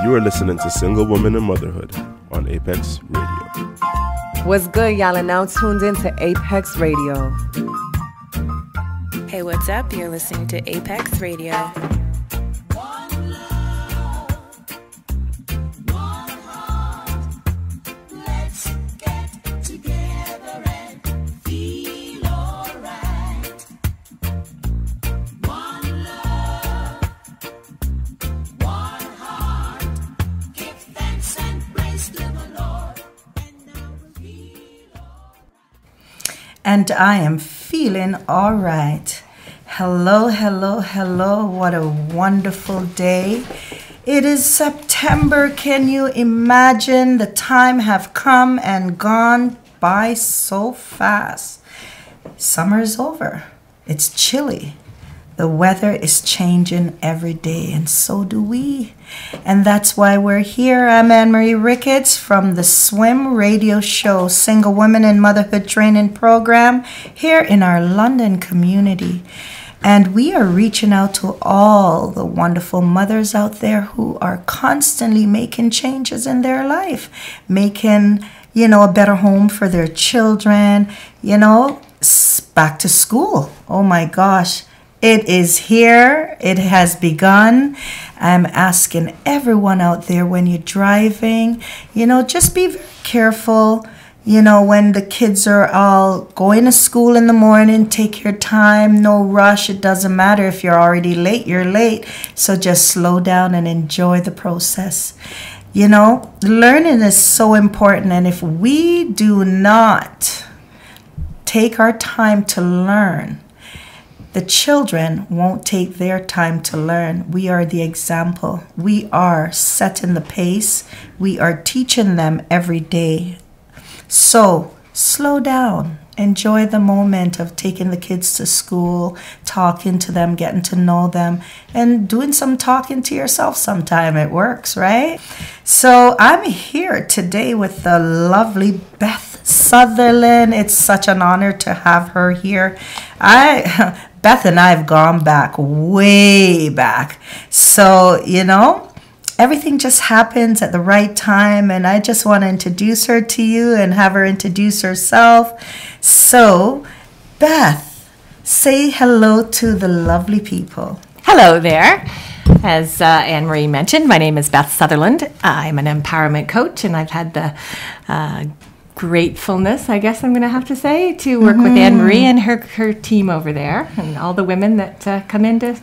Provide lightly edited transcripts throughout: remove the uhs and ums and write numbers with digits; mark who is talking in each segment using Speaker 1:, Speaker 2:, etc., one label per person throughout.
Speaker 1: You are listening to Single Woman and Motherhood on Apex Radio.
Speaker 2: What's good, y'all? And now tuned in to Apex Radio.
Speaker 3: Hey, what's up? You're listening to Apex Radio.
Speaker 4: And I am feeling all right. Hello, hello, hello. What a wonderful day. It is September. Can you imagine? The time have come and gone by so fast. Summer is over. It's chilly. The weather is changing every day, and so do we. And that's why we're here. I'm Anne-Marie Ricketts from the S.W.I.M radio show, Single Women in Motherhood Training Program, here in our London community. And we are reaching out to all the wonderful mothers out there who are constantly making changes in their life, making, a better home for their children, back to school. Oh my gosh. It is here. It has begun. I'm asking everyone out there, when you're driving, just be very careful. When the kids are all going to school in the morning, take your time, no rush. It doesn't matter if you're already late, you're late. So just slow down and enjoy the process. Learning is so important. And if we do not take our time to learn, the children won't take their time to learn. We are the example. We are setting the pace. We are teaching them every day. So slow down. Enjoy the moment of taking the kids to school, talking to them, getting to know them, and doing some talking to yourself sometime. It works, right? So I'm here today with the lovely Beth Sutherland. It's such an honor to have her here. Beth and I have gone back, way back. So, everything just happens at the right time. And I just want to introduce her to you and have her introduce herself. So, Beth, say hello to the lovely people.
Speaker 5: Hello there. As Anne-Marie mentioned, my name is Beth Sutherland. I'm an empowerment coach, and I've had the gratefulness, I guess I'm going to have to say, to work with Anne-Marie and her team over there, and all the women that come in to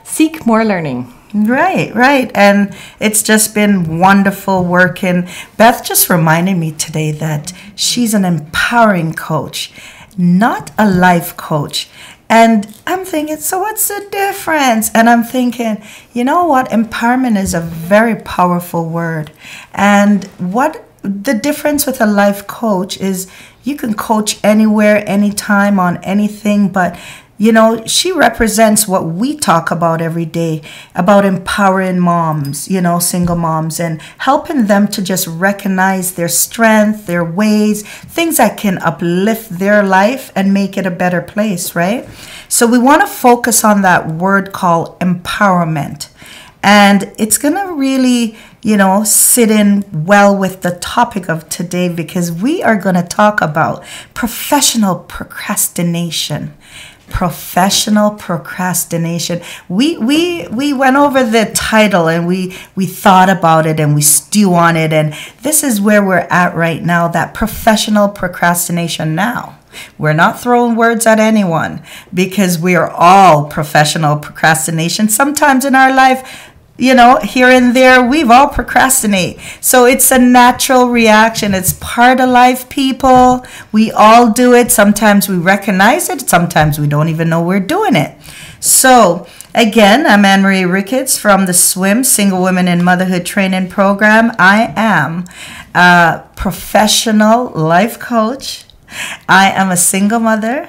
Speaker 5: seek more learning.
Speaker 4: Right. And it's just been wonderful working. Beth just reminded me today that she's an empowering coach, not a life coach. And I'm thinking, so what's the difference? And I'm thinking, you know what? Empowerment is a very powerful word. And what the difference with a life coach is, you can coach anywhere, anytime, on anything, but she represents what we talk about every day, about empowering moms, single moms, and helping them to just recognize their strength, their ways, things that can uplift their life and make it a better place, right? So we want to focus on that word called empowerment. And it's going to really, sit in well with the topic of today, because we are going to talk about professional procrastination. Professional procrastination. We went over the title, and we thought about it, and we stew on it. And this is where we're at right now, that professional procrastination now. We're not throwing words at anyone, because we are all professional procrastination. Sometimes in our life, here and there, we've all procrastinate. So it's a natural reaction. It's part of life, people. We all do it. Sometimes we recognize it. Sometimes we don't even know we're doing it. So again, I'm Anne-Marie Ricketts from the S.W.I.M, Single Women in Motherhood Training Program. I am a professional life coach. I am a single mother.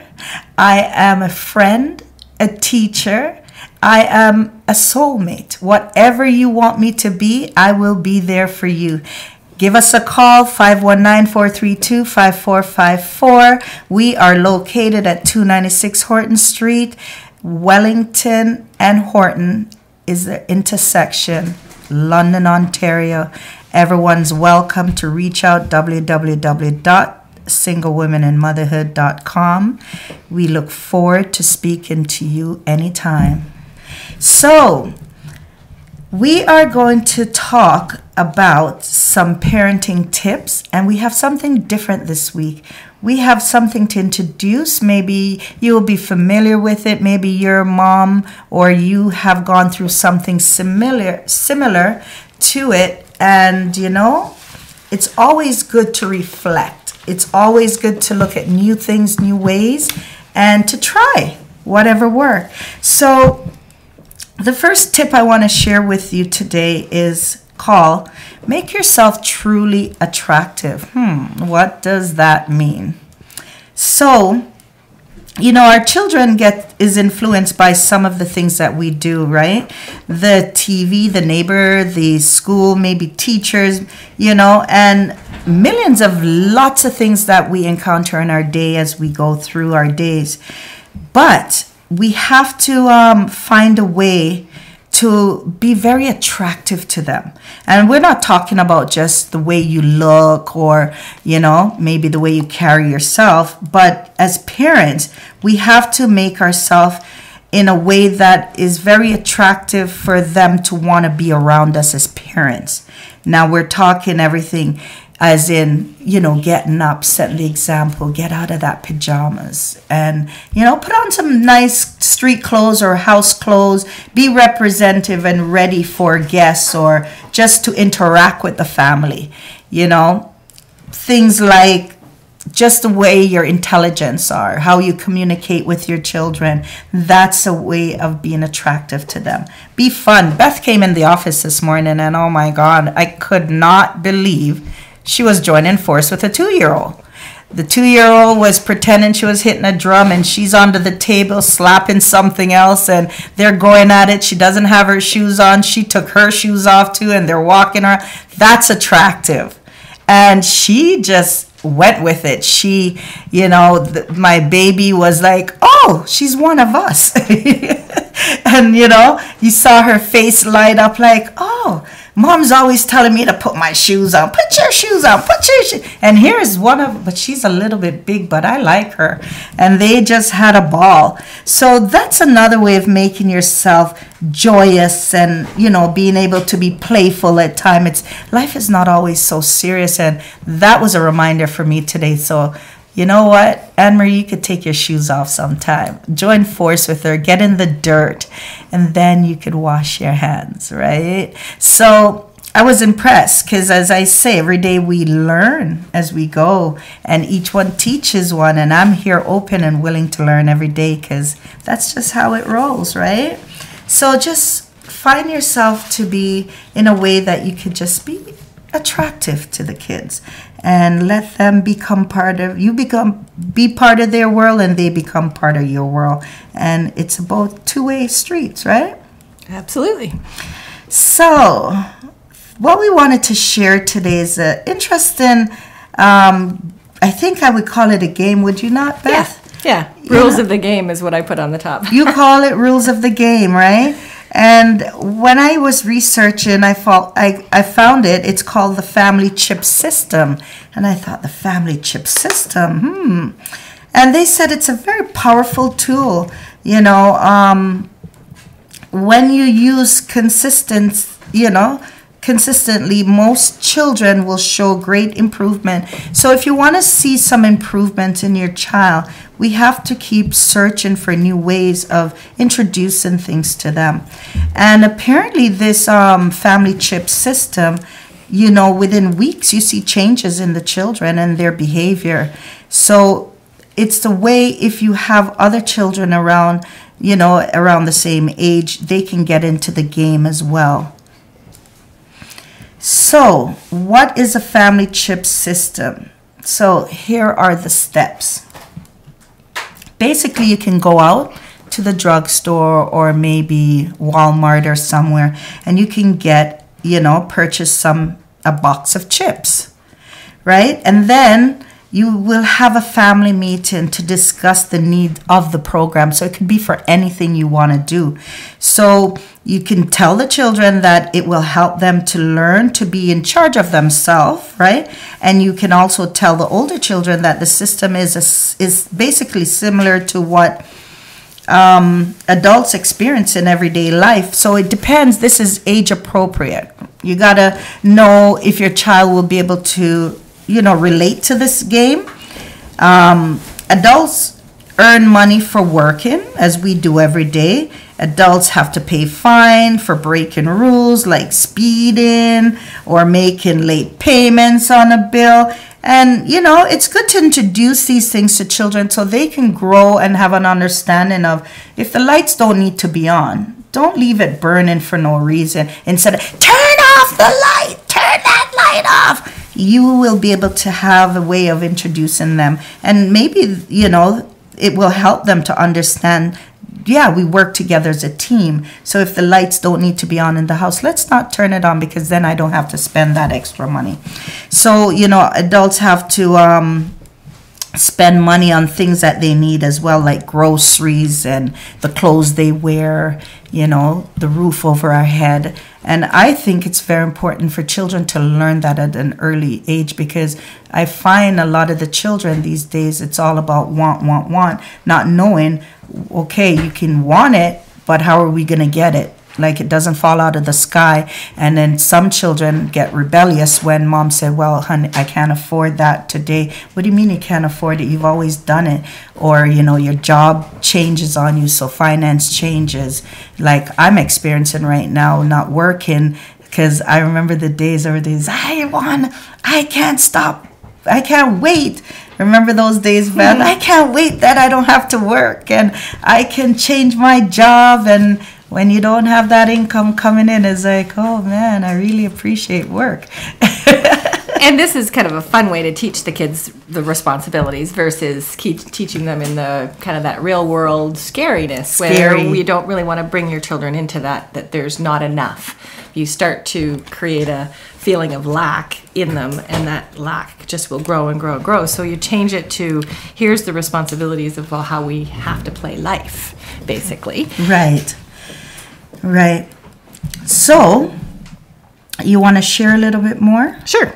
Speaker 4: I am a friend, a teacher. I am a soulmate. Whatever you want me to be, I will be there for you. Give us a call, 519-432-5454. We are located at 296 Horton Street. Wellington and Horton is the intersection. London, Ontario. Everyone's welcome to reach out, www.singlewomenandmotherhood.com. We look forward to speaking to you anytime. So, we are going to talk about some parenting tips, and we have something different this week. We have something to introduce. Maybe you will be familiar with it. Maybe your mom or you have gone through something similar to it. And, you know, it's always good to reflect. It's always good to look at new things, new ways, and to try whatever works. So the first tip I want to share with you today is called Make Yourself Truly Attractive. What does that mean? So, you know, our children is influenced by some of the things that we do, right? The TV, the neighbor, the school, maybe teachers, you know, and lots of things that we encounter in our day as we go through our days. But we have to find a way to be very attractive to them. And we're not talking about just the way you look or, you know, maybe the way you carry yourself. But as parents, we have to make ourselves in a way that is very attractive for them to want to be around us as parents. Now, we're talking everything as in, you know, getting up, setting the example, get out of that pajamas and, you know, put on some nice street clothes or house clothes, be representative and ready for guests or just to interact with the family. You know, things like just the way your intelligence are, how you communicate with your children. That's a way of being attractive to them. Be fun. Beth came in the office this morning and oh my God, I could not believe she was joining force with a 2-year-old. The 2-year-old was pretending she was hitting a drum and she's under the table slapping something else and they're going at it. She doesn't have her shoes on. She took her shoes off too and they're walking around. That's attractive. And she just went with it. She, you know, my baby was like, oh, she's one of us. And, you know, you saw her face light up like, oh, Mom's always telling me to put my shoes on. Put your shoes on. Put your shoes. And here's but she's a little bit big, but I like her. And they just had a ball. So that's another way of making yourself joyous and, you know, being able to be playful at times. Life is not always so serious. And that was a reminder for me today. So, you know what, Anne-Marie, you could take your shoes off sometime. Join force with her, get in the dirt, and then you could wash your hands, right? So I was impressed because, as I say, every day we learn as we go, and each one teaches one, and I'm here open and willing to learn every day because that's just how it rolls, right? So just find yourself to be in a way that you could just be attractive to the kids and let them be part of their world and they become part of your world. And it's about two-way streets, right?
Speaker 5: Absolutely.
Speaker 4: So what we wanted to share today is an interesting, I think I would call it a game, would you not, Beth?
Speaker 5: Yeah. Rules of the game is what I put on the top.
Speaker 4: You call it rules of the game, right? And when I was researching, I found it's called the family chip system. And I thought, the family chip system, And they said it's a very powerful tool, you know, when you use consistently, most children will show great improvement. So if you want to see some improvement in your child, we have to keep searching for new ways of introducing things to them. And apparently this family chip system, you know, within weeks you see changes in the children and their behavior. So it's the way, if you have other children around, you know, around the same age, they can get into the game as well. So, what is a family chip system? So, here are the steps. Basically, you can go out to the drugstore or maybe Walmart or somewhere, and you can get, you know, purchase a box of chips, right? And then you will have a family meeting to discuss the need of the program. So it could be for anything you want to do. So you can tell the children that it will help them to learn to be in charge of themselves, right? And you can also tell the older children that the system is basically similar to what adults experience in everyday life. So it depends. This is age appropriate. You got to know if your child will be able to, relate to this game. Adults earn money for working, as we do every day. Adults have to pay fine for breaking rules like speeding or making late payments on a bill. And, it's good to introduce these things to children so they can grow and have an understanding of if the lights don't need to be on, don't leave it burning for no reason. Instead of, turn off the light, turn that light off. You will be able to have a way of introducing them. And maybe, it will help them to understand, we work together as a team. So if the lights don't need to be on in the house, let's not turn it on because then I don't have to spend that extra money. So, adults have to spend money on things that they need as well, like groceries and the clothes they wear, the roof over our head. And I think it's very important for children to learn that at an early age, because I find a lot of the children these days, it's all about want, not knowing, okay, you can want it, but how are we going to get it? Like, it doesn't fall out of the sky. And then some children get rebellious when mom said, well, honey, I can't afford that today. What do you mean you can't afford it? You've always done it. Or, your job changes on you, so finance changes. Like I'm experiencing right now, not working, because I remember the days I can't stop. I can't wait. Remember those days, Beth? I can't wait that I don't have to work and I can change my job. And when you don't have that income coming in, it's like, oh man, I really appreciate work.
Speaker 5: And this is kind of a fun way to teach the kids the responsibilities versus teaching them in the kind of that real world scariness where you don't really want to bring your children into that there's not enough. You start to create a feeling of lack in them, and that lack just will grow and grow and grow. So you change it to, here's the responsibilities of how we have to play life, basically.
Speaker 4: Right. So, you want to share a little bit more?
Speaker 5: Sure.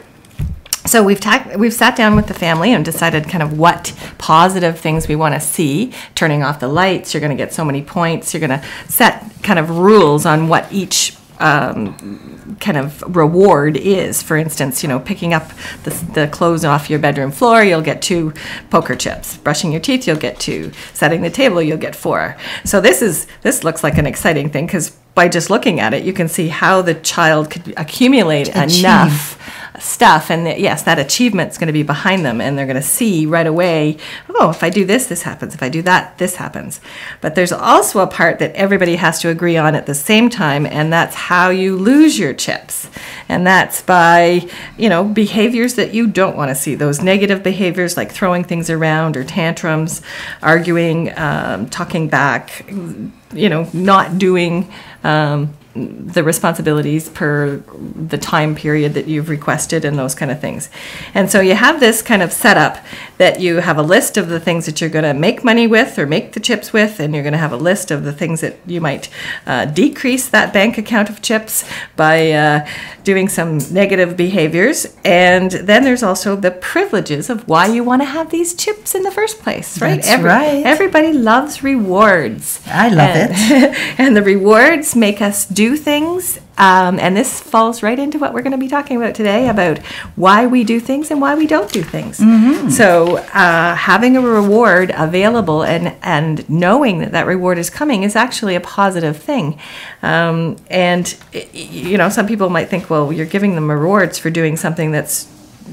Speaker 5: So we've sat down with the family and decided kind of what positive things we want to see. Turning off the lights, you're going to get so many points. You're going to set kind of rules on what each kind of reward is. For instance, picking up the clothes off your bedroom floor, you'll get 2 poker chips. Brushing your teeth, you'll get 2. Setting the table, you'll get 4. So this looks like an exciting thing, because by just looking at it, you can see how the child could accumulate enough stuff, and yes, that achievement's going to be behind them, and they're going to see right away, oh, if I do this happens. If I do that, this happens. But there's also a part that everybody has to agree on at the same time, and that's how you lose your chips. And that's by, behaviors that you don't want to see. Those negative behaviors like throwing things around or tantrums, arguing, talking back, not doing the responsibilities per the time period that you've requested and those kind of things. And so you have this kind of setup that you have a list of the things that you're going to make money with or make the chips with, and you're going to have a list of the things that you might decrease that bank account of chips by doing some negative behaviors. And then there's also the privileges of why you want to have these chips in the first place, right?
Speaker 4: That's right.
Speaker 5: Everybody loves rewards.
Speaker 4: I love it.
Speaker 5: And the rewards make us do things. And this falls right into what we're going to be talking about today, about why we do things and why we don't do things. Mm-hmm. So having a reward available and knowing that reward is coming is actually a positive thing. And some people might think, well, you're giving them rewards for doing something that's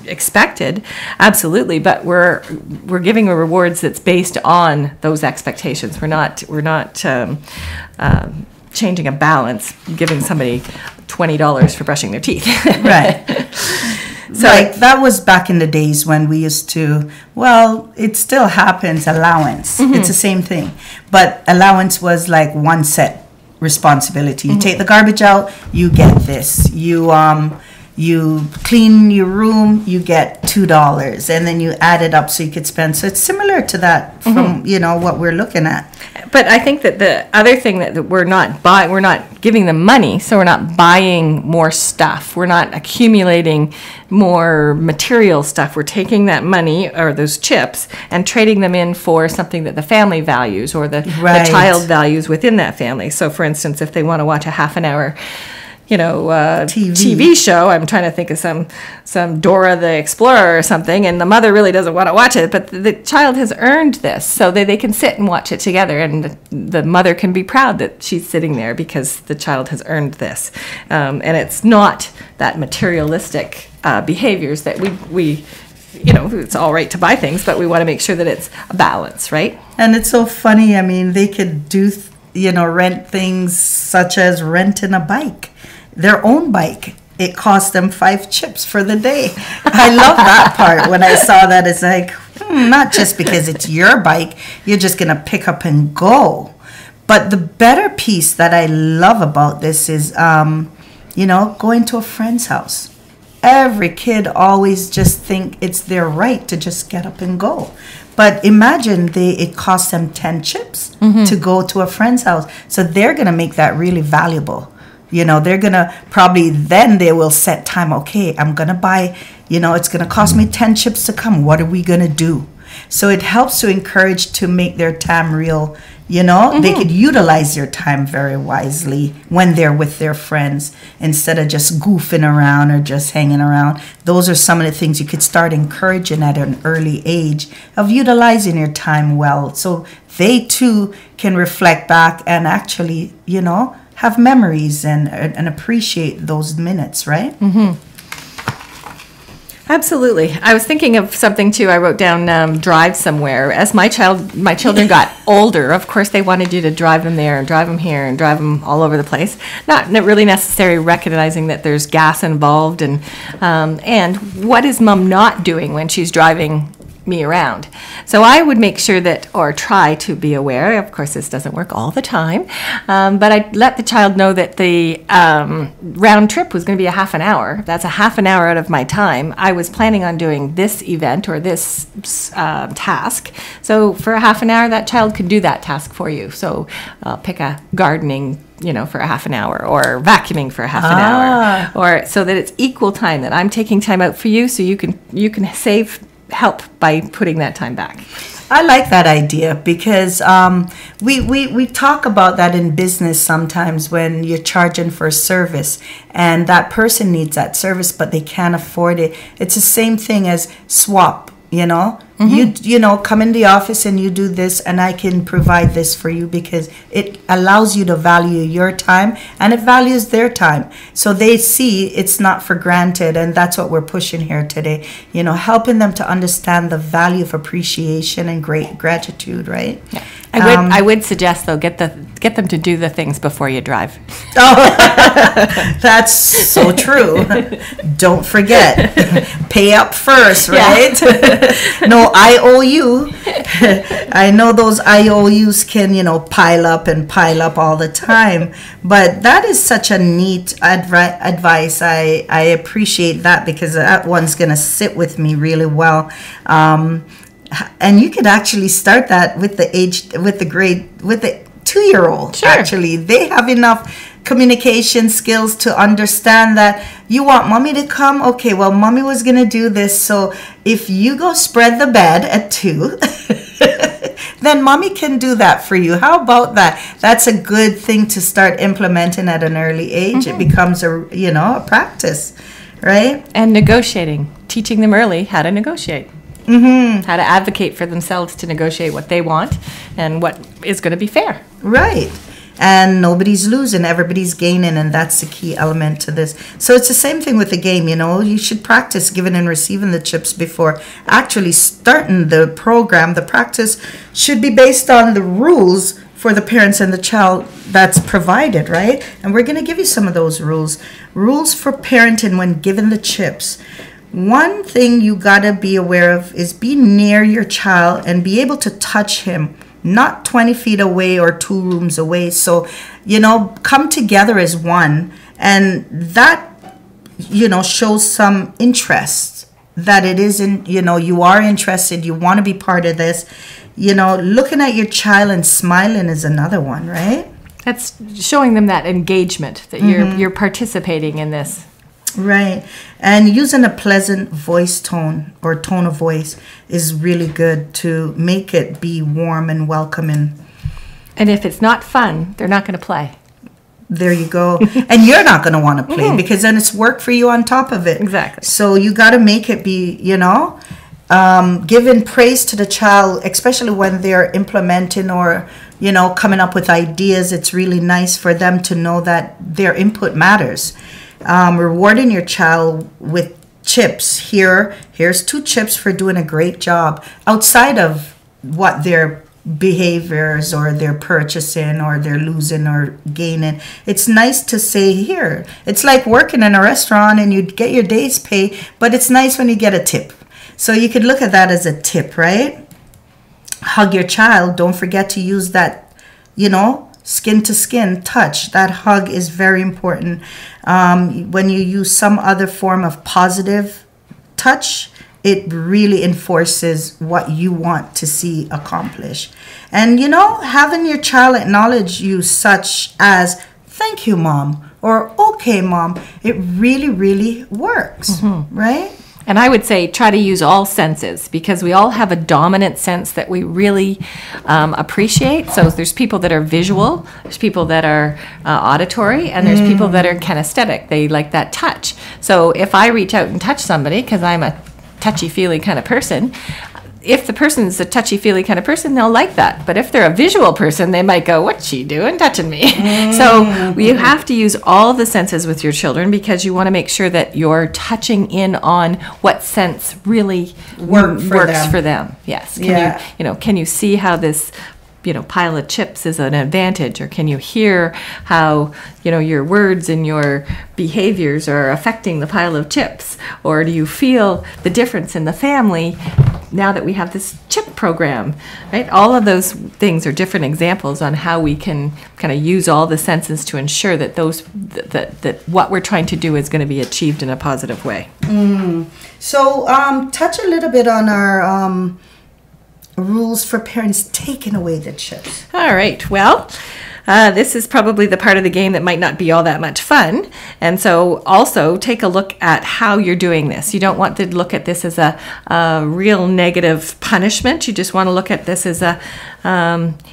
Speaker 5: expected. Absolutely, but we're giving rewards that's based on those expectations. We're not changing a balance, giving somebody $20 for brushing their teeth.
Speaker 4: Right. So that was back in the days when we used to, it still happens, allowance. Mm-hmm. It's the same thing. But allowance was like one set responsibility. You take the garbage out, you get this. You you clean your room, you get $2, and then you add it up so you could spend. So it's similar to that from what we're looking at.
Speaker 5: But I think that the other thing that we're not giving them money, so we're not buying more stuff. We're not accumulating more material stuff. We're taking that money or those chips and trading them in for something that the family values or the child values within that family. So, for instance, if they want to watch a half an hour TV show. I'm trying to think of some Dora the Explorer or something, and the mother really doesn't want to watch it, but the child has earned this, so they can sit and watch it together, and the mother can be proud that she's sitting there because the child has earned this. And it's not that materialistic behaviors that we it's all right to buy things, but we want to make sure that it's a balance, right?
Speaker 4: And it's so funny. I mean, they could do rent things such as renting a bike, their own bike. It cost them 5 chips for the day. I love that part. When I saw that, it's like, not just because it's your bike, you're just going to pick up and go. But the better piece that I love about this is, going to a friend's house. Every kid always just think it's their right to just get up and go. But imagine it costs them 10 chips to go to a friend's house. So they're going to make that really valuable. They're going to probably, then they will set time. Okay, I'm going to buy, it's going to cost me 10 chips to come. What are we going to do? So it helps to encourage to make their time real. They could utilize their time very wisely when they're with their friends instead of just goofing around or just hanging around. Those are some of the things you could start encouraging at an early age of utilizing your time well. So they too can reflect back and actually, have memories and appreciate those minutes, right?
Speaker 5: Absolutely. I was thinking of something too. I wrote down drive somewhere. As my children got older, of course, they wanted you to drive them there and drive them here and drive them all over the place. Not really necessarily recognizing that there's gas involved and what is mom not doing when she's driving me around. So I would make sure that, or try to be aware, of course this doesn't work all the time, but I'd let the child know that the round trip was going to be a half an hour. That's a half an hour out of my time. I was planning on doing this event or this task. So for a half an hour, that child could do that task for you. So pick a gardening for a half an hour, or vacuuming for a half an hour, or so that it's equal time, that I'm taking time out for you so you can help by putting that time back.
Speaker 4: I like that idea because we talk about that in business sometimes when you're charging for a service and that person needs that service but they can't afford it. It's the same thing as swap, You come in the office and you do this and I can provide this for you because it allows you to value your time and it values their time. So they see it's not for granted, and that's what we're pushing here today. Helping them to understand the value of appreciation and great gratitude, right?
Speaker 5: Yeah. I would suggest though, get them to do the things before you drive.
Speaker 4: Oh, that's so true. Don't forget, pay up first, right? Yeah. No IOU. I know those IOUs can, pile up all the time. But that is such a neat advice. I appreciate that because that one's going to sit with me really well. And you could actually start that with the 2-year-old. Sure. Actually, they have enough communication skills to understand that you want mommy to come. Okay, well, mommy was going to do this. So if you go spread the bed at 2, then mommy can do that for you. How about that? That's a good thing to start implementing at an early age. It becomes a practice, right?
Speaker 5: And negotiating, teaching them early how to negotiate. How to advocate for themselves to negotiate what they want and what is going to be fair.
Speaker 4: Right. And nobody's losing, everybody's gaining, and that's the key element to this. So it's the same thing with the game, you should practice giving and receiving the chips before actually starting the program. The practice should be based on the rules for the parents and the child that's provided, right? And we're going to give you some of those rules. Rules for parenting when given the chips. One thing you gotta be aware of is be near your child and be able to touch him, not 20 feet away or 2 rooms away. So, come together as one. And that shows some interest, that it isn't, you are interested, you want to be part of this. Looking at your child and smiling is another one, right?
Speaker 5: That's showing them that engagement, that you're participating in this.
Speaker 4: Right. And using a pleasant voice tone or tone of voice is really good to make it be warm and welcoming.
Speaker 5: And if it's not fun, they're not going to play.
Speaker 4: There you go. And you're not going to want to play because then it's work for you on top of it.
Speaker 5: Exactly.
Speaker 4: So you got to make it be, giving praise to the child, especially when they're implementing or, coming up with ideas. It's really nice for them to know that their input matters. Rewarding your child with chips. Here's 2 chips for doing a great job outside of what their behaviors or they're purchasing or they're losing or gaining. It's nice to say, here, it's like working in a restaurant and you get your day's pay, but it's nice when you get a tip. So you could look at that as a tip, right? Hug your child. Don't forget to use that, skin to skin touch. That hug is very important. When you use some other form of positive touch, it really enforces what you want to see accomplished. And, having your child acknowledge you, such as, thank you, Mom, or okay, Mom, it really, really works, right?
Speaker 5: And I would say try to use all senses, because we all have a dominant sense that we really appreciate. So there's people that are visual, there's people that are auditory, and there's people that are kinesthetic. They like that touch. So if I reach out and touch somebody, because I'm a touchy-feely kind of person, if the person's a touchy-feely kind of person, they'll like that. But if they're a visual person, they might go, what's she doing touching me? So you have to use all the senses with your children, because you want to make sure that you're touching in on what sense really works for them. Yes. Can you see how this pile of chips is an advantage, or can you hear how your words and your behaviors are affecting the pile of chips, or do you feel the difference in the family now that we have this chip program, right? All of those things are different examples on how we can kind of use all the senses to ensure that that what we're trying to do is going to be achieved in a positive way.
Speaker 4: So touch a little bit on our rules for parents taking away the chips.
Speaker 5: All right. Well, this is probably the part of the game that might not be all that much fun. And so also take a look at how you're doing this. You don't want to look at this as a real negative punishment. You just want to look at this as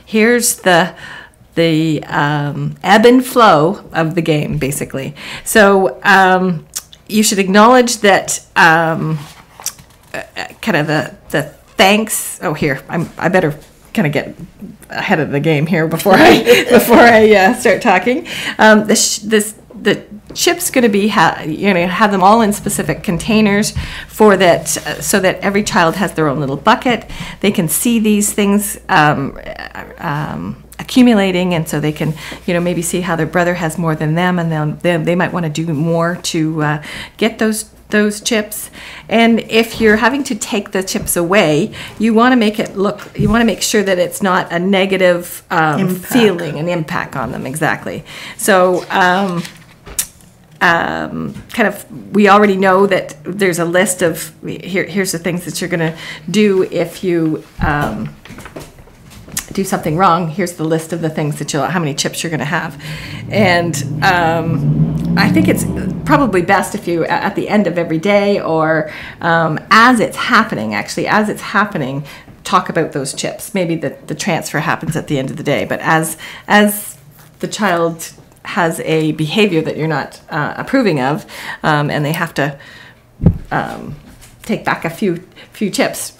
Speaker 5: here's the ebb and flow of the game, basically. So you should acknowledge that kind of the thanks. Oh, here, I better kind of get ahead of the game here before I start talking. The chip's going to be have them all in specific containers for that, so that every child has their own little bucket. They can see these things accumulating, and so they can maybe see how their brother has more than them, and they might want to do more to get those chips. And if you're having to take the chips away, you want to make sure that it's not a negative feeling and impact on them. Exactly. So we already know that there's a list of here's the things that you're going to do if you do something wrong. Here's the list of the things that how many chips you're going to have. And I think it's probably best if you, at the end of every day, or as it's happening, talk about those chips. Maybe the transfer happens at the end of the day, but as the child has a behavior that you're not approving of, and they have to take back a few chips,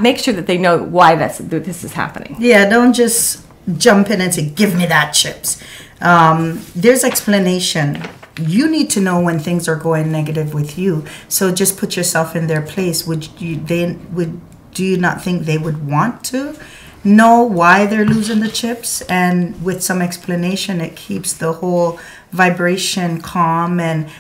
Speaker 5: make sure that they know why this is happening.
Speaker 4: Yeah, don't just jump in and say, give me that chips. There's explanation. You need to know when things are going negative with you. So just put yourself in their place. Do you not think they would want to know why they're losing the chips? And with some explanation, it keeps the whole vibration calm and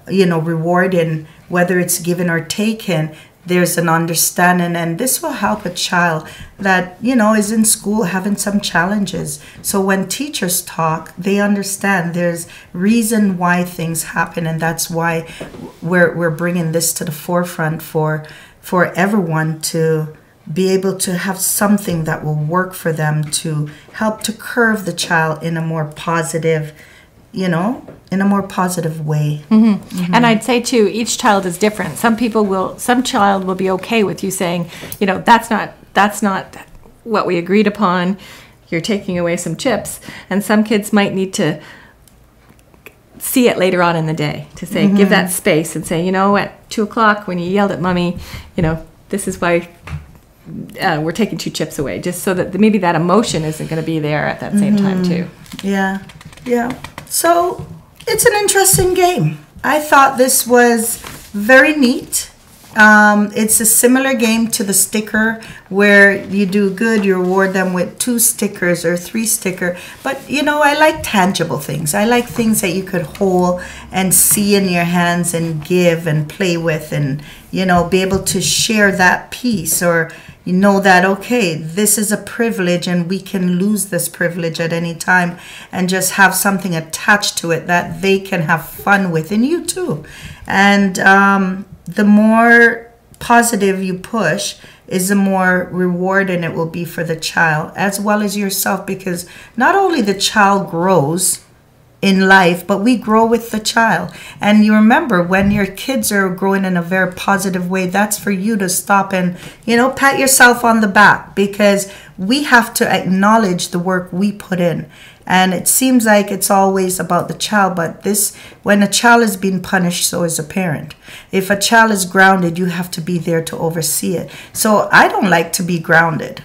Speaker 4: rewarding, whether it's given or taken. there's an understanding, and this will help a child that, you know, is in school having some challenges. So when teachers talk, they understand there's reason why things happen, and that's why we're bringing this to the forefront for everyone to be able to have something that will work for them to help to curve the child in a more positive, you know, in a more positive way.
Speaker 5: And I'd say too, each child is different. Some child will be okay with you saying, you know, that's not what we agreed upon. You're taking away some chips. And some kids might need to see it later on in the day, to say, give that space and say, you know, at 2 o'clock when you yelled at mommy, you know, this is why we're taking 2 chips away, just so that maybe that emotion isn't going to be there at that same time too.
Speaker 4: Yeah. So it's an interesting game. I thought this was very neat. It's a similar game to the sticker, where you do good, you reward them with 2 stickers or 3 stickers. But, you know, I like tangible things. I like things that you could hold and see in your hands and give and play with, and, you know, be able to share that piece, or you know that, okay, this is a privilege and we can lose this privilege at any time, and just have something attached to it that they can have fun with, and you too. And the more positive you push is the more rewarding it will be for the child as well as yourself, because not only the child grows in life, but we grow with the child. And you remember, when your kids are growing in a very positive way, that's for you to stop and, you know, pat yourself on the back, because we have to acknowledge the work we put in. And it seems like it's always about the child, but when a child is being punished, so is a parent. If a child is grounded, you have to be there to oversee it. So I don't like to be grounded.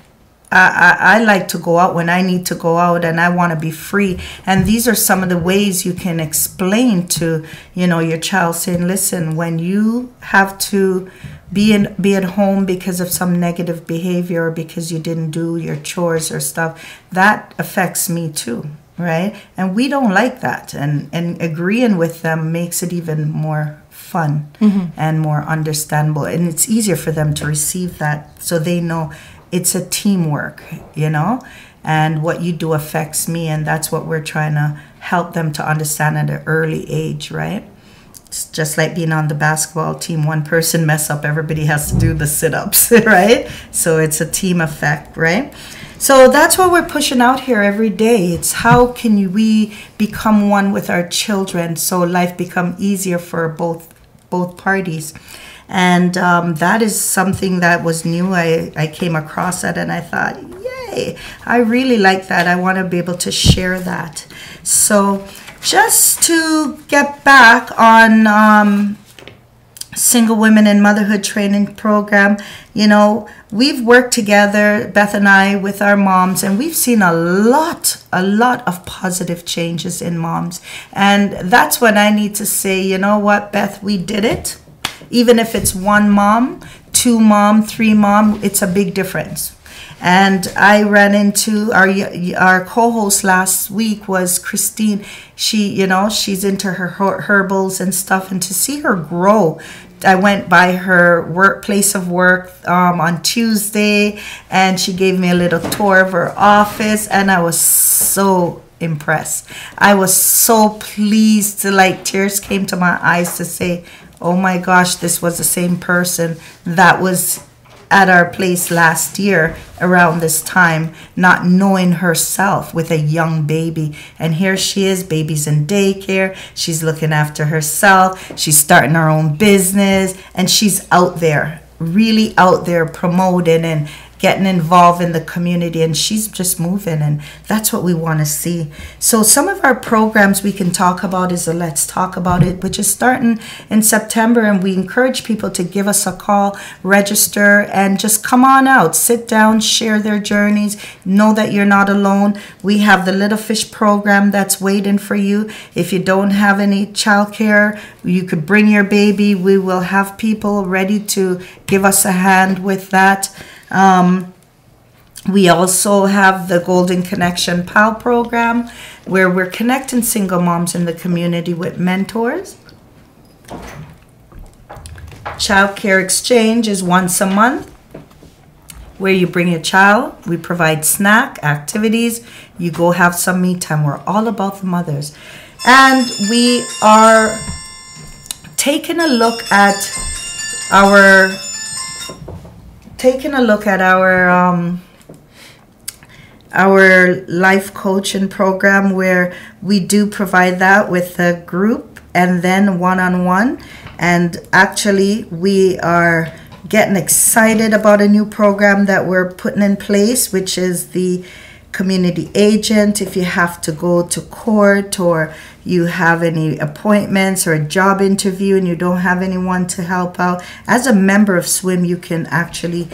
Speaker 4: I like to go out when I need to go out, and I want to be free. And these are some of the ways you can explain to, you know, your child, saying, listen, when you have to be at home because of some negative behavior, or because you didn't do your chores or stuff, that affects me too, right? And we don't like that. And agreeing with them makes it even more fun and more understandable. And it's easier for them to receive that, so they know it's a teamwork, you know, and what you do affects me. And that's what we're trying to help them to understand at an early age, right? It's just like being on the basketball team. One person mess up, everybody has to do the sit-ups, right? So it's a team effect, right? So that's what we're pushing out here every day. It's how can we become one with our children, so life become easier for both parties. And that is something that was new. I came across that and I thought, yay, I really like that. I want to be able to share that. So just to get back on Single Women in Motherhood Training Program, you know, we've worked together, Beth and I, with our moms, and we've seen a lot of positive changes in moms. And that's when I need to say, you know what, Beth, we did it. Even if it's 1 mom, 2 mom, 3 mom, it's a big difference. And I ran into our co-host last week was Christine. She, you know, she's into her herbals and stuff, and to see her grow. I went by her place of work on Tuesday, and she gave me a little tour of her office, and I was so impressed. I was so pleased, tears came to my eyes to say, oh my gosh, this was the same person that was at our place last year around this time, not knowing herself, with a young baby. And here she is, baby's in daycare, she's looking after herself, she's starting her own business, and she's out there, really out there promoting and getting involved in the community, and she's just moving, and that's what we want to see. So some of our programs we can talk about is the Let's Talk About It, which is starting in September, and we encourage people to give us a call, register, and just come on out, sit down, share their journeys, know that you're not alone. We have the Little Fish program that's waiting for you. If you don't have any childcare, you could bring your baby. We will have people ready to give us a hand with that. We also have the Golden Connection PAL program, where we're connecting single moms in the community with mentors. Child Care Exchange is once a month, where you bring your child. We provide snack, activities. You go have some me time. We're all about the mothers. And we are taking a look at our life coaching program, where we do provide that with a group and then one-on-one. And actually, we are getting excited about a new program that we're putting in place, which is the community agent. If you have to go to court, or you have any appointments or a job interview and you don't have anyone to help out, as a member of S.W.I.M, you can actually,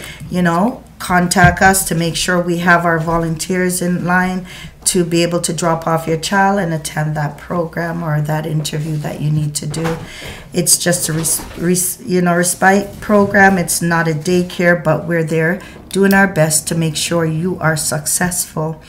Speaker 4: contact us to make sure we have our volunteers in line to be able to drop off your child and attend that program or that interview that you need to do. It's just a respite program. It's not a daycare, but we're there doing our best to make sure you are successful.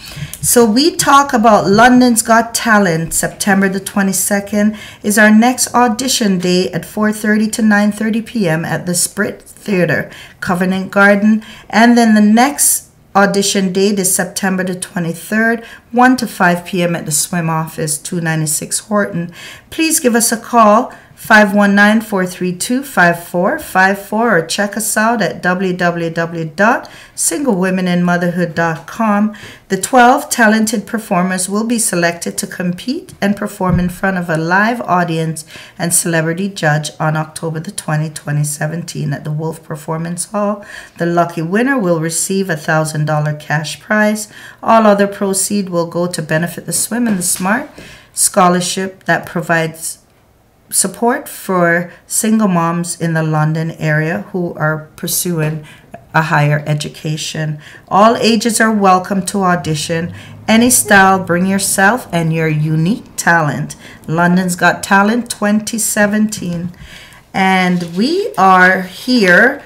Speaker 4: So we talk about London's Got Talent. September the 22nd is our next audition day at 4:30 to 9:30 p.m. at the Sprit Theatre, Covent Garden. And then the next audition date is September the 23rd, 1 to 5 p.m. at the S.W.I.M office, 296 Horton. Please give us a call, 519-432-5454, or check us out at www.singlewomeninmotherhood.com. The 12 talented performers will be selected to compete and perform in front of a live audience and celebrity judge on October the 20th, 2017 at the Wolf Performance Hall. The lucky winner will receive a $1,000 cash prize. All other proceeds will go to benefit the S.W.I.M and the SMART scholarship that provides support for single moms in the London area who are pursuing a higher education. All ages are welcome to audition. Any style, bring yourself and your unique talent. London's Got Talent 2017. And we are here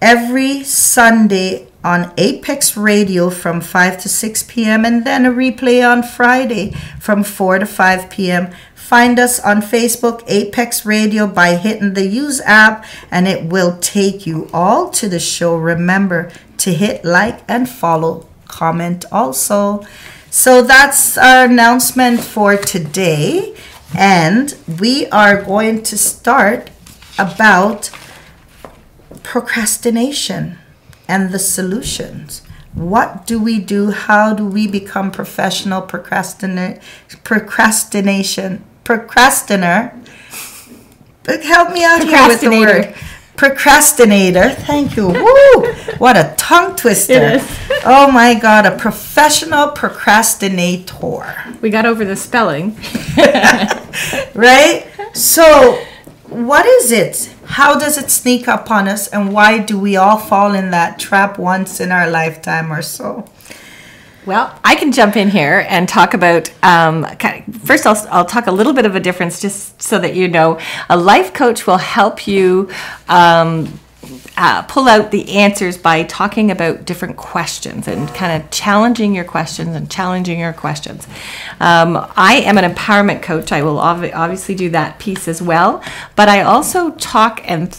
Speaker 4: every Sunday on Apex Radio from 5 to 6 p.m. and then a replay on Friday from 4 to 5 p.m. Find us on Facebook, Apex Radio, by hitting the Use app, and it will take you all to the show. Remember to hit like and follow, comment also. So that's our announcement for today, and we are going to start about procrastination and the solutions. What do we do? How do we become professional procrastinator? Help me out here with the word. Procrastinator. Thank you. Woo! What a tongue twister. Oh my God, a professional procrastinator.
Speaker 5: We got over the spelling.
Speaker 4: Right? So, what is it? How does it sneak up on us, and why do we all fall in that trap once in our lifetime or so?
Speaker 5: Well, I can jump in here and talk about, first I'll talk a little bit of a difference just so that you know. A life coach will help you pull out the answers by talking about different questions and kind of challenging your questions. I am an empowerment coach. I will obviously do that piece as well, but I also talk and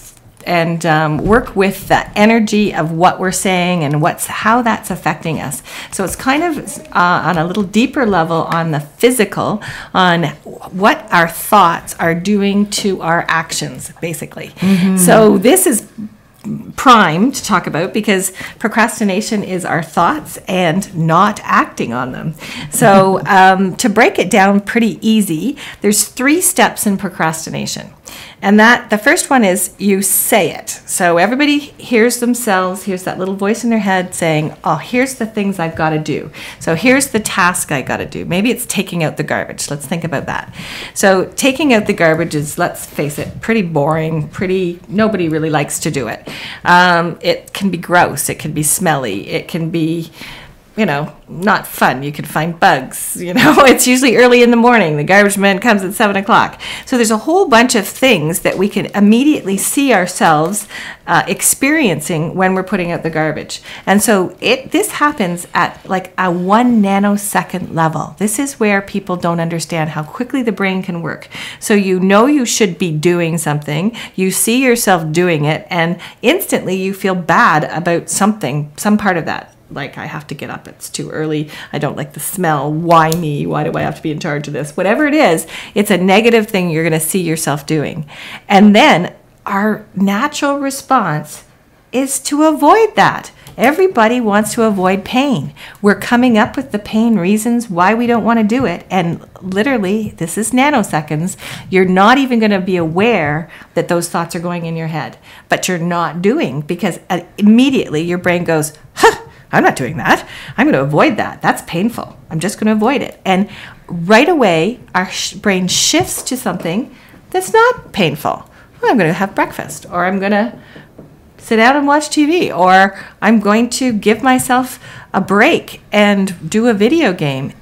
Speaker 5: work with the energy of what we're saying and how that's affecting us. So it's kind of on a little deeper level on the physical, on what our thoughts are doing to our actions, basically. Mm-hmm. So this is prime to talk about because procrastination is our thoughts and not acting on them. So to break it down pretty easy, there's 3 steps in procrastination. And the first one is you say it. So everybody hears themselves, hears that little voice in their head saying, oh, here's the things I've got to do. So here's the task I got to do. Maybe it's taking out the garbage. Let's think about that. So taking out the garbage is, let's face it, pretty boring, nobody really likes to do it. It can be gross. It can be smelly. It can be not fun. You can find bugs, it's usually early in the morning. The garbage man comes at 7 o'clock. So there's a whole bunch of things that we can immediately see ourselves experiencing when we're putting out the garbage. And so this happens at like a 1 nanosecond level. This is where people don't understand how quickly the brain can work. So you should be doing something, you see yourself doing it, and instantly you feel bad about something, some part of that. Like, I have to get up, it's too early, I don't like the smell, why me, why do I have to be in charge of this? Whatever it is, it's a negative thing you're going to see yourself doing. And then our natural response is to avoid that. Everybody wants to avoid pain. We're coming up with the pain reasons why we don't want to do it. And literally, this is nanoseconds. You're not even going to be aware that those thoughts are going in your head. But you're not doing, because immediately your brain goes, I'm not doing that. I'm going to avoid that. That's painful. I'm just going to avoid it. And right away, our brain shifts to something that's not painful. I'm going to have breakfast, or I'm going to sit down and watch TV, or I'm going to give myself a break and do a video game,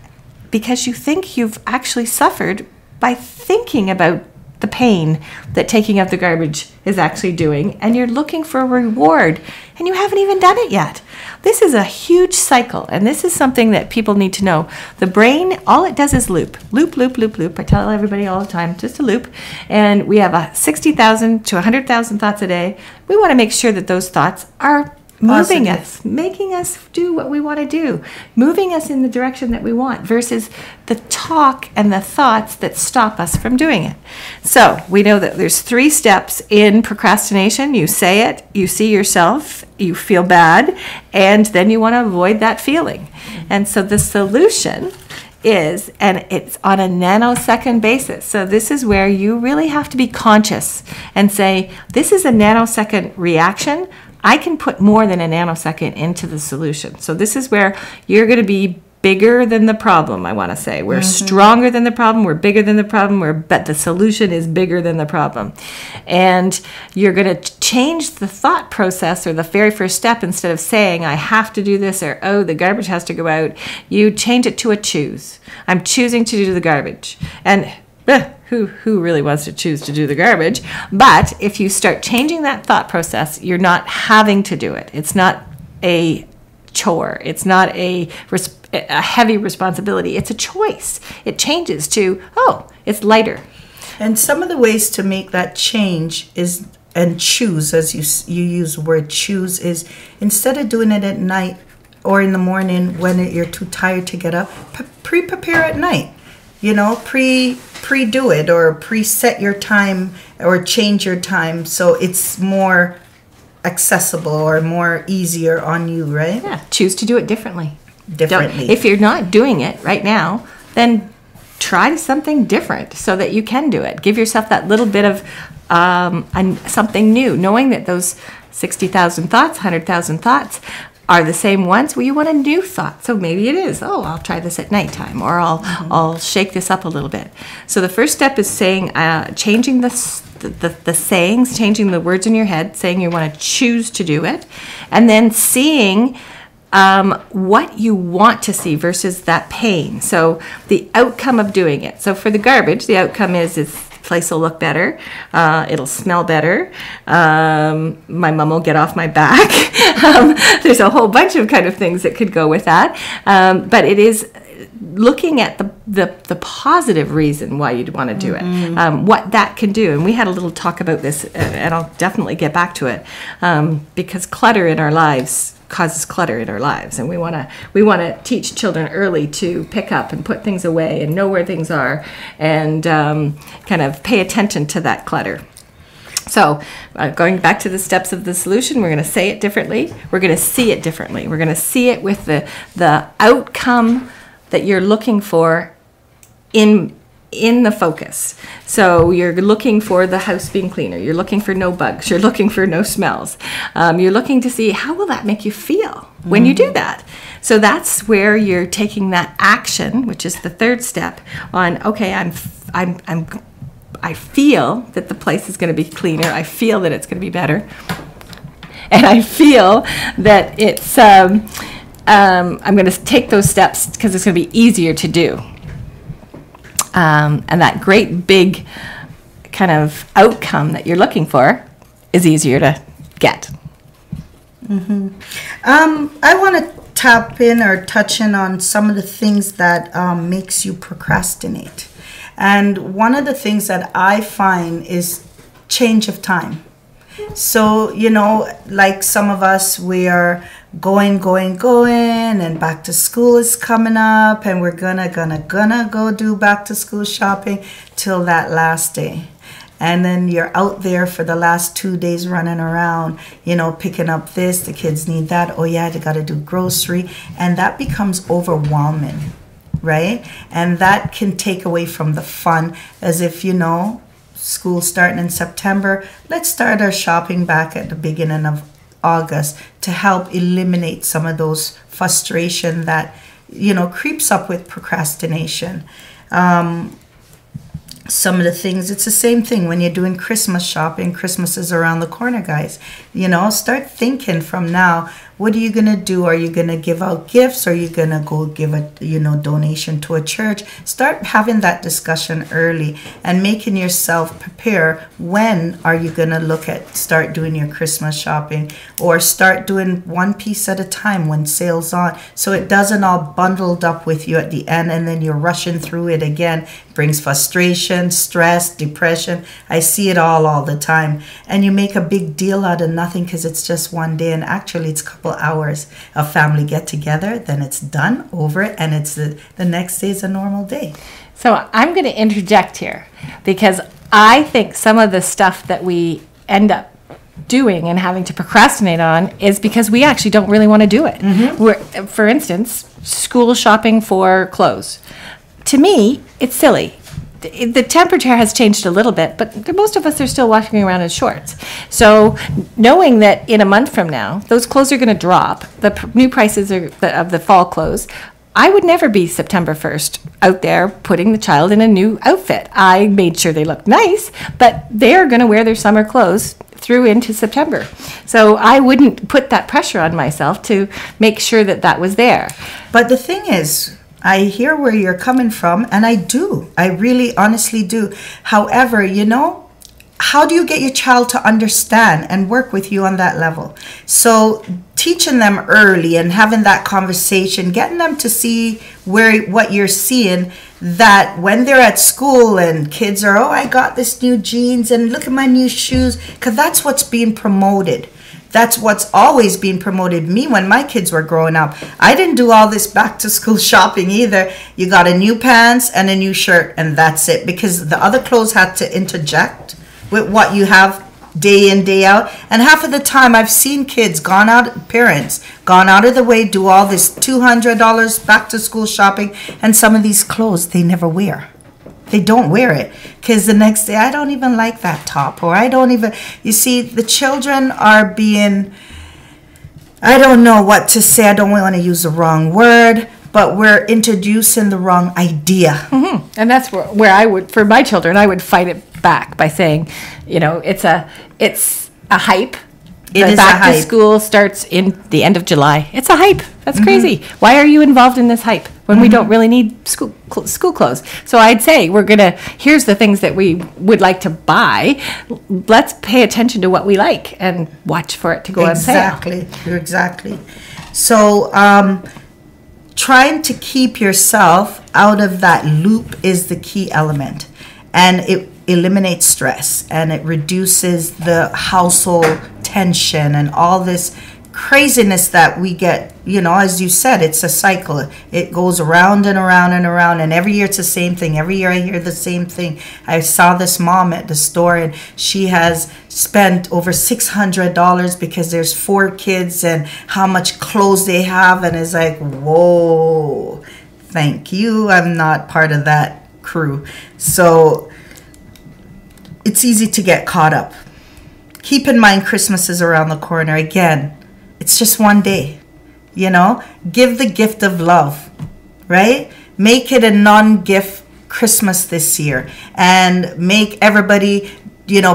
Speaker 5: because you think you've actually suffered by thinking about the pain that taking out the garbage is actually doing, and you're looking for a reward, and you haven't even done it yet. This is a huge cycle, and this is something that people need to know. The brain, all it does is loop. Loop, loop, loop, loop. I tell everybody all the time, just a loop. And we have 60,000 to 100,000 thoughts a day. We want to make sure that those thoughts are moving us, making us do what we want to do, moving us in the direction that we want, versus the talk and the thoughts that stop us from doing it. So we know that there's 3 steps in procrastination. You say it, you see yourself, you feel bad, and then you want to avoid that feeling. And so the solution is, and it's on a nanosecond basis. So this is where you really have to be conscious and say, this is a nanosecond reaction. I can put more than a nanosecond into the solution. So this is where you're going to be bigger than the problem, I want to say. We're stronger than the problem. We're bigger than the problem. But the solution is bigger than the problem. And you're going to change the thought process, or the very first step. Instead of saying, I have to do this, or, oh, the garbage has to go out, you change it to a choose. I'm choosing to do the garbage. And who really wants to choose to do the garbage? But if you start changing that thought process, you're not having to do it. It's not a chore. It's not a heavy responsibility. It's a choice. It changes to, oh, it's lighter.
Speaker 4: And some of the ways to make that change is, and choose, as you use the word choose, is instead of doing it at night or in the morning when you're too tired to get up, prepare at night. Pre-do it, or preset your time, or change your time so it's more accessible or more easier on you, right?
Speaker 5: Yeah, choose to do it differently. If you're not doing it right now, then try something different so that you can do it. Give yourself that little bit of something new, knowing that those 60,000 thoughts, 100,000 thoughts are the same ones. Well, you want a new thought. So maybe it is, oh, I'll try this at nighttime, or I'll shake this up a little bit. So the first step is saying, changing the sayings, changing the words in your head, saying you want to choose to do it, and then seeing what you want to see versus that pain. So the outcome of doing it. So for the garbage, the outcome is place will look better, it'll smell better, my mom will get off my back. There's a whole bunch of kind of things that could go with that, but it is looking at the positive reason why you'd want to do it, what that can do. And we had a little talk about this, and I'll definitely get back to it, because clutter in our lives causes clutter in our lives, and we want to teach children early to pick up and put things away and know where things are, and kind of pay attention to that clutter. So going back to the steps of the solution, we're going to say it differently. We're going to see it differently. We're going to see it with the outcome that you're looking for in the focus. So you're looking for the house being cleaner. You're looking for no bugs. You're looking for no smells. You're looking to see, how will that make you feel when you do that? So that's where you're taking that action, which is the third step on, okay, I feel that the place is going to be cleaner. I feel that it's going to be better. And I feel that it's I'm going to take those steps because it's going to be easier to do. And that great big kind of outcome that you're looking for is easier to get.
Speaker 4: I want to tap in or touch in on some of the things that makes you procrastinate. And one of the things that I find is change of time. So, you know, like some of us, we are going, and back to school is coming up, and we're gonna go do back to school shopping till that last day. And then you're out there for the last 2 days running around, you know, picking up this, the kids need that, oh yeah, they gotta do grocery, and that becomes overwhelming, right? And that can take away from the fun, as if, you know, school starting in September, let's start our shopping back at the beginning of August to help eliminate some of those frustration that, you know, creeps up with procrastination. Some of the things, it's the same thing when you're doing Christmas shopping. Christmas is around the corner, guys. You know, start thinking from now, what are you going to do? Are you going to give out gifts? Are you going to go give a, you know, donation to a church? Start having that discussion early and making yourself prepare. When are you going to start doing your Christmas shopping, or start doing one piece at a time when sale's on, so it doesn't all bundled up with you at the end and then you're rushing through it again. It brings frustration, stress, depression. I see it all the time. And you make a big deal out of nothing because it's just one day, and actually it's a couple hours of family get together, then it's done, over it, and it's the next day is a normal day.
Speaker 5: So I'm going to interject here, because I think some of the stuff that we end up doing and having to procrastinate on is because we actually don't really want to do it. For instance, school shopping for clothes. To me, it's silly. The temperature has changed a little bit, but most of us are still walking around in shorts. So knowing that in a month from now, those clothes are going to drop, the new prices of the fall clothes, I would never be September 1st out there putting the child in a new outfit. I made sure they looked nice, but they're going to wear their summer clothes through into September. So I wouldn't put that pressure on myself to make sure that that was there.
Speaker 4: But the thing is, I hear where you're coming from, and I really honestly do. However, you know, how do you get your child to understand and work with you on that level? So teaching them early and having that conversation, getting them to see what you're seeing, that when they're at school and kids are, oh, I got this new jeans and look at my new shoes, because that's what's being promoted. That's what's always been promoted. Me, when my kids were growing up, I didn't do all this back to school shopping either. You got a new pants and a new shirt, and that's it, because the other clothes had to interject with what you have day in, day out. And half of the time I've seen parents gone out of the way, do all this $200 back to school shopping, and some of these clothes they never wear. They don't wear it because the next day, I don't even like that top, or I don't even, you see, the children are being, I don't know what to say. I don't want to use the wrong word, but we're introducing the wrong idea.
Speaker 5: And that's where I would, for my children, I would fight it back by saying, you know, it's a hype. Back to school starts in the end of July. It's a hype. That's crazy. Why are you involved in this hype when we don't really need school clothes? So I'd say here's the things that we would like to buy. Let's pay attention to what we like and watch for it to go on sale.
Speaker 4: Exactly. So trying to keep yourself out of that loop is the key element. And it eliminates stress, and it reduces the household tension and all this craziness that we get. You know, as you said, it's a cycle. It goes around and around and around, and every year it's the same thing. Every year I hear the same thing. I saw this mom at the store, and she has spent over $600 because there's 4 kids and how much clothes they have, and it's like, whoa, thank you. I'm not part of that crew. So it's easy to get caught up. Keep in mind, Christmas is around the corner. Again, it's just one day. You know, give the gift of love, right? Make it a non-gift Christmas this year, and make everybody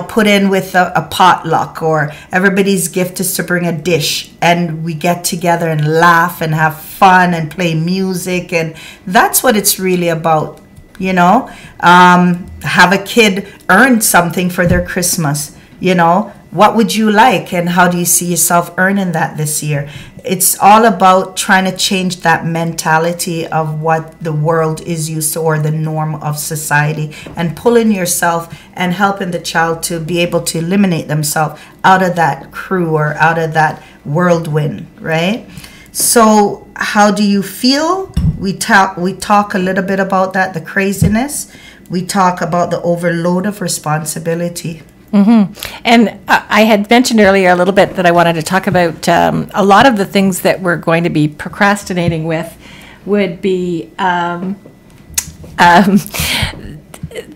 Speaker 4: put in with a potluck, or everybody's gift is to bring a dish, and we get together and laugh and have fun and play music. And that's what it's really about. Have a kid earn something for their Christmas. What would you like, and how do you see yourself earning that this year? It's all about trying to change that mentality of what the world is used to, or the norm of society, and pulling yourself and helping the child to be able to eliminate themselves out of that crew or out of that whirlwind, right? So how do you feel? We talk a little bit about that, the craziness. We talk about the overload of responsibility.
Speaker 5: Mm-hmm. And I had mentioned earlier a little bit that I wanted to talk about a lot of the things that we're going to be procrastinating with would be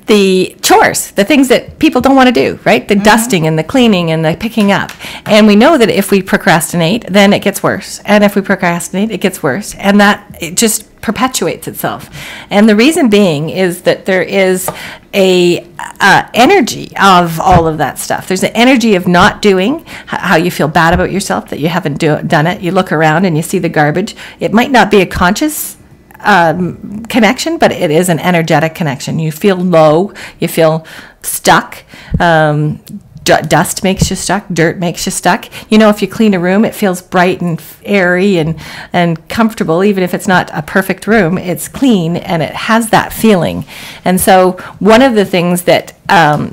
Speaker 5: the chores, the things that people don't want to do, right? The dusting and the cleaning and the picking up. And we know that if we procrastinate, then it gets worse. And if we procrastinate, it gets worse. And that it just perpetuates itself. And the reason being is that there is a energy of all of that stuff. There's an energy of not doing, how you feel bad about yourself that you haven't done it. You look around and you see the garbage. It might not be a conscious connection, but it is an energetic connection. You feel low, you feel stuck. Dust makes you stuck, dirt makes you stuck. If you clean a room, it feels bright and airy and comfortable. Even if it's not a perfect room, it's clean and it has that feeling. And so one of the things that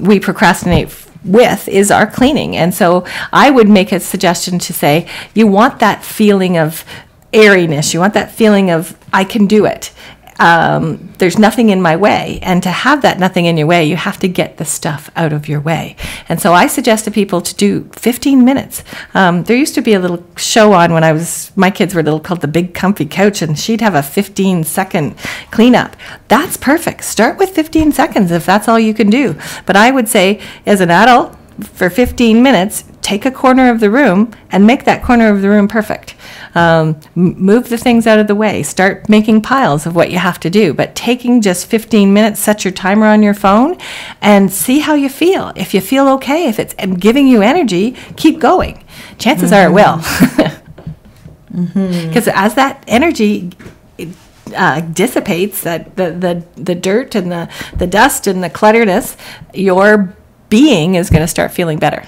Speaker 5: we procrastinate with is our cleaning. And so I would make a suggestion to say, you want that feeling of airiness. You want that feeling of, I can do it. There's nothing in my way. And to have that nothing in your way, you have to get the stuff out of your way. And so I suggest to people to do 15 minutes. There used to be a little show on when my kids were little called The Big Comfy Couch, and she'd have a 15-second cleanup. That's perfect. Start with 15 seconds if that's all you can do. But I would say, as an adult, for 15 minutes, take a corner of the room and make that corner of the room perfect. Move the things out of the way. Start making piles of what you have to do. But taking just 15 minutes, set your timer on your phone and see how you feel. If you feel okay, if it's giving you energy, keep going. Chances are it will. Because as that energy dissipates, that the dirt and the dust and the clutterness, your being is going to start feeling better.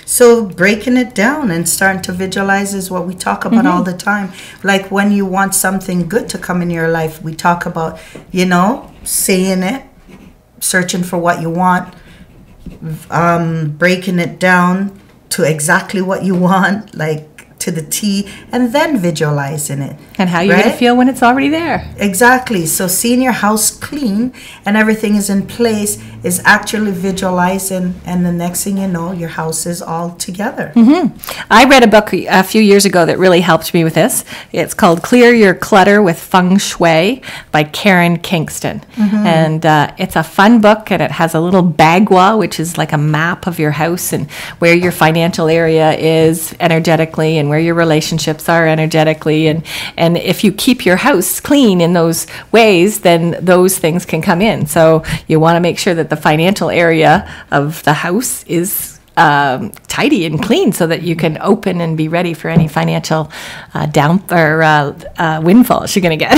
Speaker 4: So breaking it down and starting to visualize is what we talk about all the time. Like when you want something good to come in your life, we talk about, saying it, searching for what you want, breaking it down to exactly what you want, like to the T, and then visualizing it.
Speaker 5: And how you're going to feel when it's already there.
Speaker 4: Exactly. So seeing your house clean and everything is in place is actually visualizing, and the next thing you know, your house is all together.
Speaker 5: I read a book a few years ago that really helped me with this. It's called Clear Your Clutter with Feng Shui by Karen Kingston. And it's a fun book, and it has a little bagua, which is like a map of your house and where your financial area is energetically and where your relationships are energetically. And if you keep your house clean in those ways, then those things can come in. So you want to make sure that the financial area of the house is tidy and clean so that you can open and be ready for any financial windfalls you're going to get.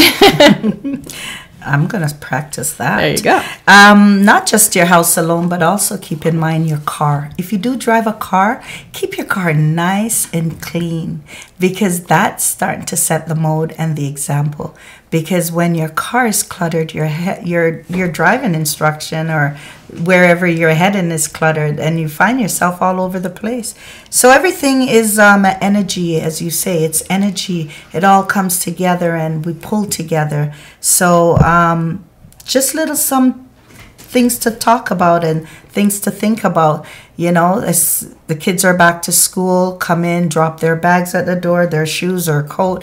Speaker 4: I'm going to practice that.
Speaker 5: There you go.
Speaker 4: Not just your house alone, but also keep in mind your car. If you do drive a car, keep your car nice and clean, because that's starting to set the mode and the example. Because when your car is cluttered, your driving instruction or wherever you're heading is cluttered, and you find yourself all over the place. So everything is energy, as you say. It's energy. It all comes together, and we pull together. So just some things to talk about and things to think about. As the kids are back to school, come in, drop their bags at the door, their shoes or coat,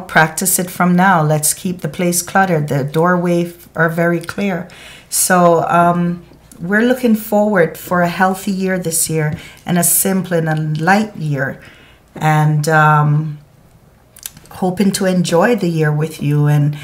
Speaker 4: practice it from now. Let's keep the place cluttered. The doorway are very clear. So we're looking forward for a healthy year this year, and a simple and a light year, and hoping to enjoy the year with you and,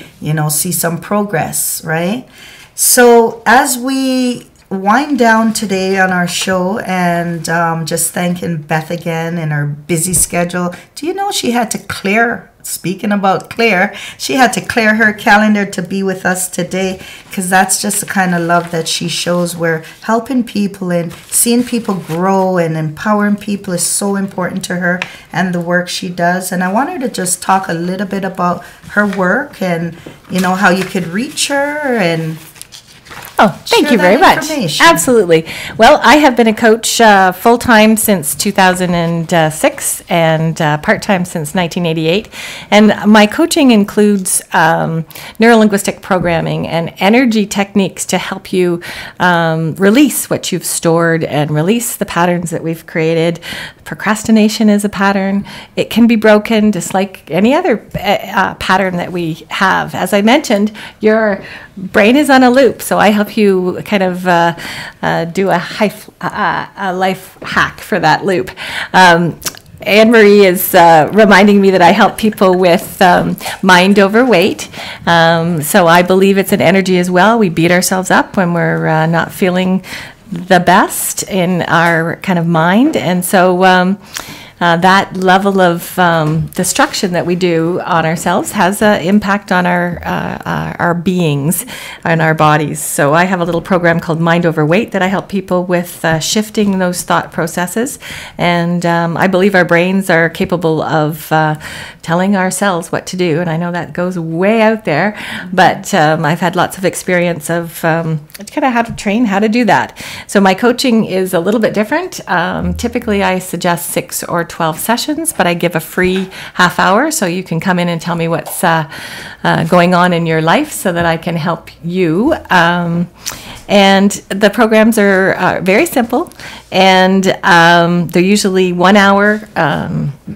Speaker 4: see some progress, right? So as we wind down today on our show and just thanking Beth again in her busy schedule. Do you know she had to clear, speaking about clear, she had to clear her calendar to be with us today, because that's just the kind of love that she shows, where helping people and seeing people grow and empowering people is so important to her and the work she does. And I want her to just talk a little bit about her work and, you know, how you could reach her and
Speaker 5: Oh, thank you very much. Absolutely. Well, I have been a coach full-time since 2006 and part-time since 1988. And my coaching includes neurolinguistic programming and energy techniques to help you release what you've stored and release the patterns that we've created. Procrastination is a pattern. It can be broken just like any other pattern that we have. As I mentioned, your brain is on a loop, so I help you kind of do a life hack for that loop. Anne-Marie is reminding me that I help people with mind over weight. So I believe it's an energy as well. We beat ourselves up when we're not feeling the best in our kind of mind. And so that level of destruction that we do on ourselves has an impact on our beings and our bodies. So I have a little program called Mind Over Weight that I help people with shifting those thought processes. And I believe our brains are capable of telling ourselves what to do. And I know that goes way out there, but I've had lots of experience of kind of how to train, how to do that. So my coaching is a little bit different. Typically I suggest 6 or 12 sessions, but I give a free half hour, so you can come in and tell me what's going on in your life so that I can help you. And the programs are very simple, and they're usually 1 hour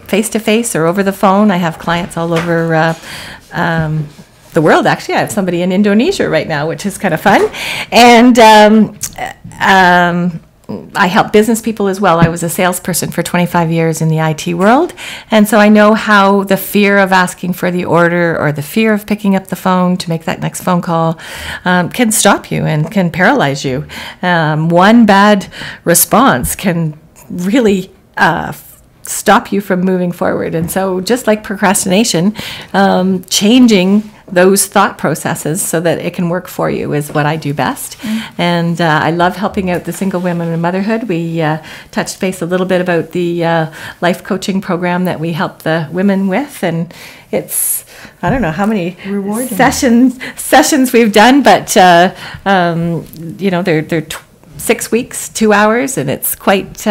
Speaker 5: face-to-face or over the phone. I have clients all over the world. Actually, I have somebody in Indonesia right now, which is kind of fun. And I help business people as well. I was a salesperson for 25 years in the IT world, and so I know how the fear of asking for the order or the fear of picking up the phone to make that next phone call can stop you and can paralyze you. One bad response can really stop you from moving forward. And so just like procrastination, changing those thought processes so that it can work for you is what I do best. And I love helping out the single women in motherhood. We touched base a little bit about the life coaching program that we help the women with, and it's, I don't know how many sessions we've done, but you know, they're 6 weeks, 2 hours, and it's quite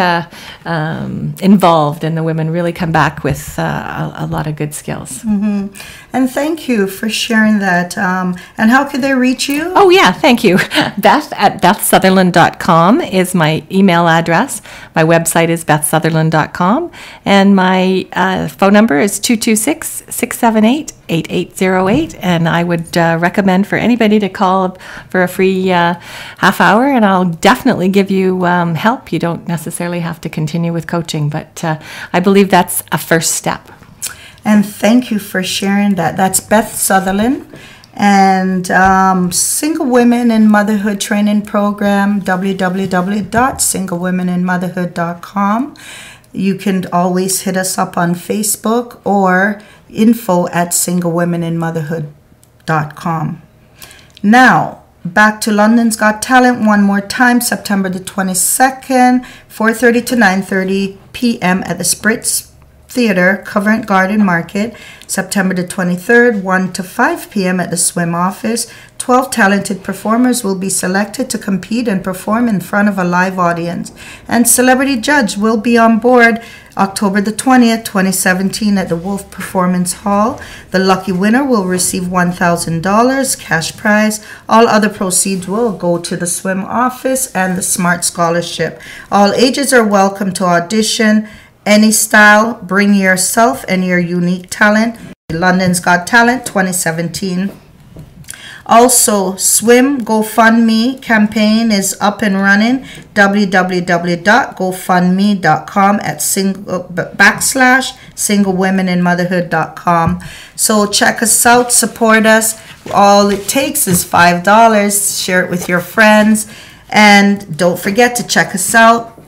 Speaker 5: involved, and the women really come back with a lot of good skills.
Speaker 4: Mm-hmm. And thank you for sharing that. And how could they reach you?
Speaker 5: Oh, yeah, thank you. Beth at bethsutherland.com is my email address. My website is bethsutherland.com, and my phone number is 226-678-8808, and I would recommend for anybody to call for a free half hour, and I'll definitely give you help. You don't necessarily have to continue with coaching, but I believe that's a first step.
Speaker 4: And thank you for sharing that. That's Beth Sutherland. And Single Women in Motherhood Training Program, www.singlewomeninmotherhood.com. You can always hit us up on Facebook or info@singlewomeninmotherhood.com. Now, back to London's Got Talent one more time, September the 22nd, 4:30 to 9:30 p.m. at the Spritz Theatre, Covent Garden Market. September the 23rd, 1 to 5 p.m. at the S.W.I.M office. 12 talented performers will be selected to compete and perform in front of a live audience. And celebrity judge will be on board October the 20th, 2017 at the Wolf Performance Hall. The lucky winner will receive $1,000 cash prize. All other proceeds will go to the S.W.I.M office and the Smart Scholarship. All ages are welcome to audition. Any style, bring yourself and your unique talent. London's Got Talent 2017. Also, S.W.I.M GoFundMe campaign is up and running. www.gofundme.com /singlewomeninmotherhood.com. So check us out, support us. All it takes is $5. Share it with your friends. And don't forget to check us out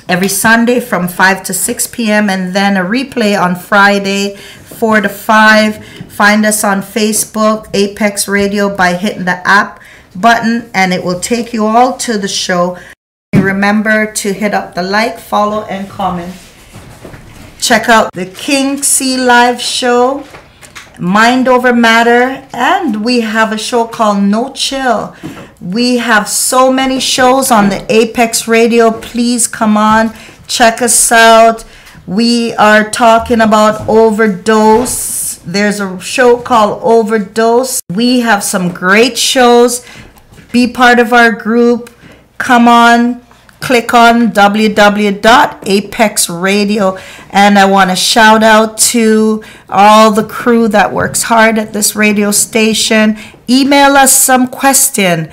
Speaker 4: every Sunday from 5 to 6 p.m. and then a replay on Friday, 4 to 5. Find us on Facebook, Apex Radio, by hitting the app button, and it will take you all to the show. Remember to hit up the like, follow, and comment. Check out the King C Live show, Mind Over Matter, and we have a show called No Chill. We have so many shows on the Apex Radio. Please come on, check us out. We are talking about overdose. There's a show called Overdose. We have some great shows. Be part of our group. Come on. Click on www.apexradio. And I want to shout out to all the crew that works hard at this radio station. Email us some question.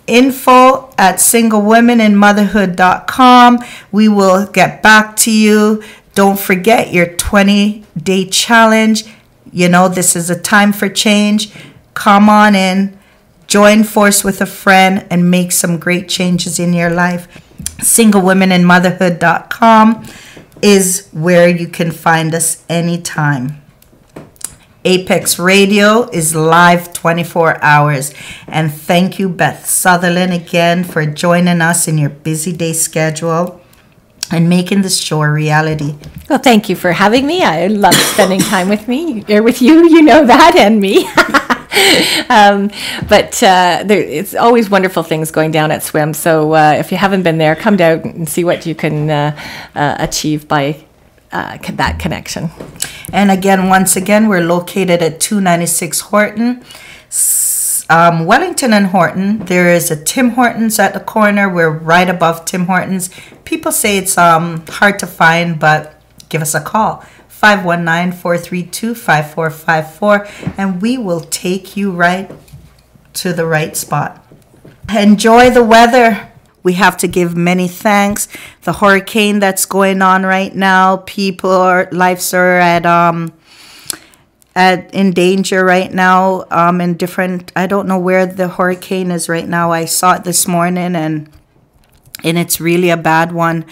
Speaker 4: info@singlewomeninmotherhood.com. We will get back to you. Don't forget your 20-day challenge. You know, this is a time for change. Come on in. Join force with a friend and make some great changes in your life. SingleWomenInMotherhood.com is where you can find us anytime. Apex Radio is live 24 hours. And thank you, Beth Sutherland, again for joining us in your busy day schedule and making this show a reality.
Speaker 5: Well, thank you for having me. I love spending time with you, you know that, and me. It's always wonderful things going down at S.W.I.M. So if you haven't been there, come down and see what you can achieve by that connection.
Speaker 4: And again, once again, we're located at 296 Horton, Wellington and Horton. There is a Tim Hortons at the corner. We're right above Tim Hortons. People say it's hard to find, but give us a call. 519-432-5454, and we will take you right to the right spot. Enjoy the weather. We have to give many thanks. The hurricane that's going on right now, lives are in danger right now. In different, I don't know where the hurricane is right now. I saw it this morning, and it's really a bad one.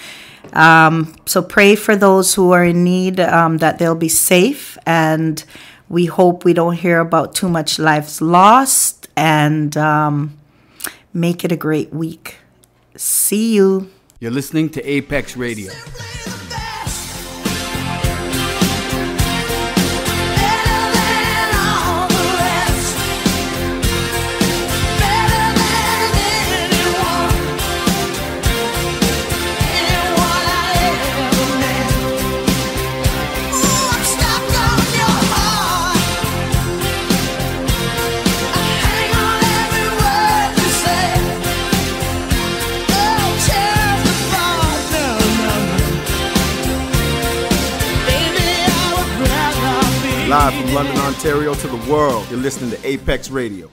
Speaker 4: So pray for those who are in need, that they'll be safe, and we hope we don't hear about too much lives lost, and make it a great week. See you.
Speaker 6: You're listening to Apex Radio.
Speaker 1: Live from London, Ontario to the world, you're listening to Apex Radio.